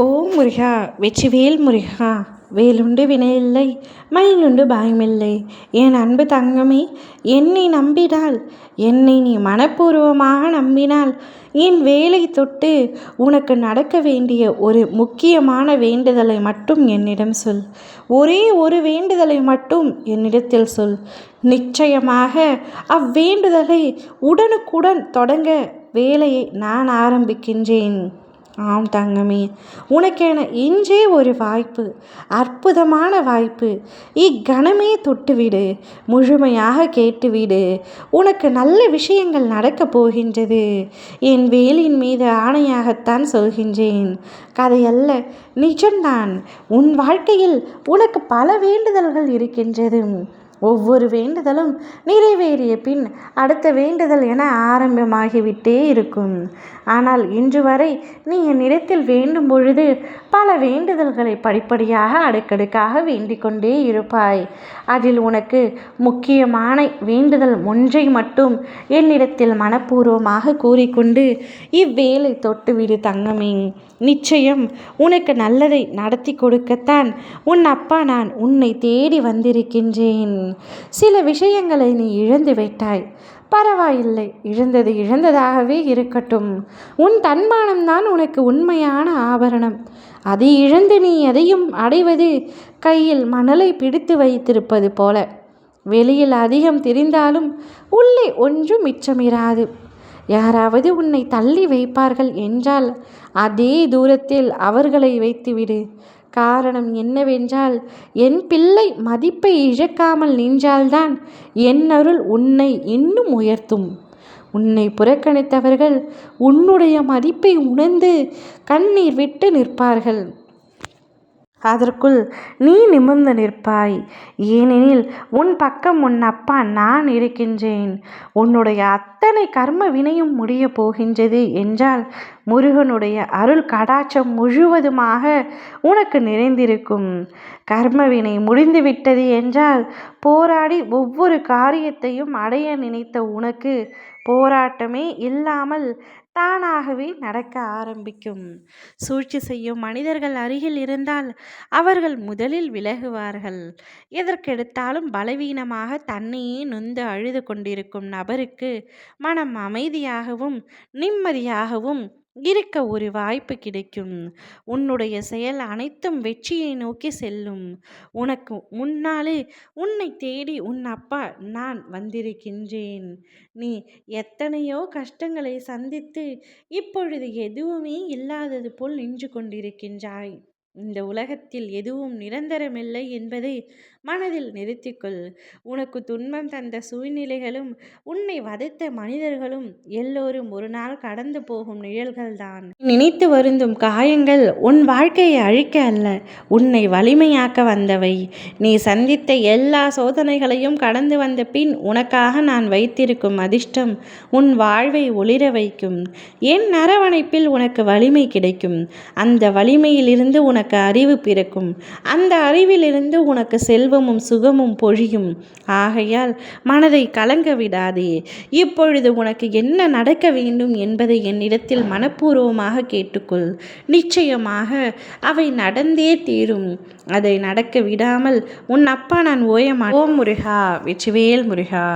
ஓம் முருகா வெற்றிவேல் முருகா. வேலுண்டு வினையில்லை, மயிலுண்டு பயமில்லை. என் அன்பு தங்கமே, என்னை நம்பினால், என்னை நீ மனப்பூர்வமாக நம்பினால், என் வேலை தொட்டு உனக்கு நடக்க வேண்டிய ஒரு முக்கியமான வேண்டுதலை மட்டும் என்னிடம் சொல். ஒரே ஒரு வேண்டுதலை மட்டும் என்னிடத்தில் சொல். நிச்சயமாக அவ்வேண்டுதலை உடனுக்குடன் தொடங்க வேலையை நான் ஆரம்பிக்கின்றேன். ஆம் தங்கமே, உனக்கென இன்றே ஒரு வாய்ப்பு, அற்புதமான வாய்ப்பு. இக்கணமே தொட்டுவிடு, முழுமையாக கேட்டுவிடு. உனக்கு நல்ல விஷயங்கள் நடக்கப் போகின்றது. என் வேலின் மீது ஆணையாகத்தான் சொல்கின்றேன். கதையல்ல, நிஜம்தான். உன் வாழ்க்கையில் உனக்கு பல வேண்டுதல்கள் இருக்கின்றது. ஒவ்வொரு வேண்டுதலும் நிறைவேறிய பின் அடுத்த வேண்டுதல் என ஆரம்பமாகிவிட்டே இருக்கும். ஆனால் இன்று வரை நீ என்னிடத்தில் வேண்டும் பொழுது பல வேண்டுதல்களை படிப்படியாக அடுக்கடுக்காக வேண்டிக் கொண்டே இருப்பாய். அதில் உனக்கு முக்கியமான வேண்டுதல் ஒன்றை மட்டும் என்னிடத்தில் மனப்பூர்வமாக கூறிக்கொண்டு இவ்வேளை தொட்டுவிடு தங்கமே. நிச்சயம் உனக்கு நல்லதை நடத்தி கொடுக்கத்தான் உன் அப்பா நான் உன்னை தேடி வந்திருக்கின்றேன். சில விஷயங்களை நீ இழந்து விட்டாய். பரவாயில்லை, இழந்தது இழந்ததாகவே இருக்கட்டும். உன் தன்மானம்தான் உனக்கு உண்மையான ஆபரணம். அதை இழந்து நீ எதையும் அடைவது கையில் மணலை பிடித்து வைத்திருப்பது போல. வெளியில் அதிகம் தெரிந்தாலும் உள்ளே ஒன்றும் மிச்சமிராது. யாராவது உன்னை தள்ளி வைப்பார்கள் என்றால் அதே தூரத்தில் அவர்களை வைத்துவிடு. காரணம் என்னவென்றால், என் பிள்ளை மதிப்பை இழக்காமல் நின்றால்தான் என் அருள் உன்னை இன்னும் உயர்த்தும். உன்னை புறக்கணித்தவர்கள் உன்னுடைய மதிப்பை உணர்ந்து கண்ணீர் விட்டு நிற்பார்கள். அதற்குள் நீ நிமிர்ந்து நிற்பாய். ஏனெனில் உன் பக்கம் உன் அப்பா நான் இருக்கின்றேன். உன்னுடைய அத்தனை கர்ம வினையும் முடிய போகின்றது என்றால் முருகனுடைய அருள் கடாட்சம் முழுவதுமாக உனக்கு நிறைந்திருக்கும். கர்மவினை முடிந்துவிட்டது என்றால் போராடி ஒவ்வொரு காரியத்தையும் அடைய நினைத்த உனக்கு போராட்டமே இல்லாமல் தானாகவே நடக்க ஆரம்பிக்கும். சூழ்ச்சி செய்யும் மனிதர்கள் அருகில் இருந்தால் அவர்கள் முதலில் விலகுவார்கள். எதற்கெடுத்தாலும் பலவீனமாக தன்னையே நொந்து அழுது கொண்டிருக்கும் நபருக்கு மனம் அமைதியாகவும் நிம்மதியாகவும் இருக்க ஒரு வாய்ப்பு கிடைக்கும். உன்னுடைய செயல் அனைத்தும் வெற்றியை நோக்கி செல்லும். உனக்கு முன்னாலே உன்னை தேடி உன் அப்பா நான் வந்திருக்கின்றேன். நீ எத்தனையோ கஷ்டங்களை சந்தித்து இப்பொழுது எதுவுமே இல்லாதது போல் நின்று கொண்டிருக்கின்றாய். இந்த உலகத்தில் எதுவும் நிரந்தரமில்லை என்பதை மனதில் நிறுத்திக்கொள். உனக்கு துன்பம் தந்த சூழ்நிலைகளும் உன்னை வதைத்த மனிதர்களும் எல்லோரும் ஒரு நாள் கடந்து போகும் நிழல்கள்தான். நினைத்து வருந்தும் காயங்கள் உன் வாழ்க்கையை அழிக்க அல்ல, உன்னை வலிமையாக்க வந்தவை. நீ சந்தித்த எல்லா சோதனைகளையும் கடந்து வந்த பின் உனக்காக நான் வைத்திருக்கும் அதிர்ஷ்டம் உன் வாழ்வை ஒளிர வைக்கும். என் அரவணைப்பில் உனக்கு வலிமை கிடைக்கும். அந்த வலிமையிலிருந்து உனக்கு அறிவு பிறக்கும். அந்த அறிவிலிருந்து உனக்கு செல்வமும் சுகமும் பொழியும். ஆகையால் மனதை கலங்க விடாதே. இப்பொழுது உனக்கு என்ன நடக்க வேண்டும் என்பதை என்னிடத்தில் மனப்பூர்வமாக கேட்டுக்கொள். நிச்சயமாக அவை நடந்தே தீரும். அதை நடக்க விடாமல் உன் அப்பா நான் ஓயமாட்டேன். ஓம் முருகா வெற்றிவேல் முருகா.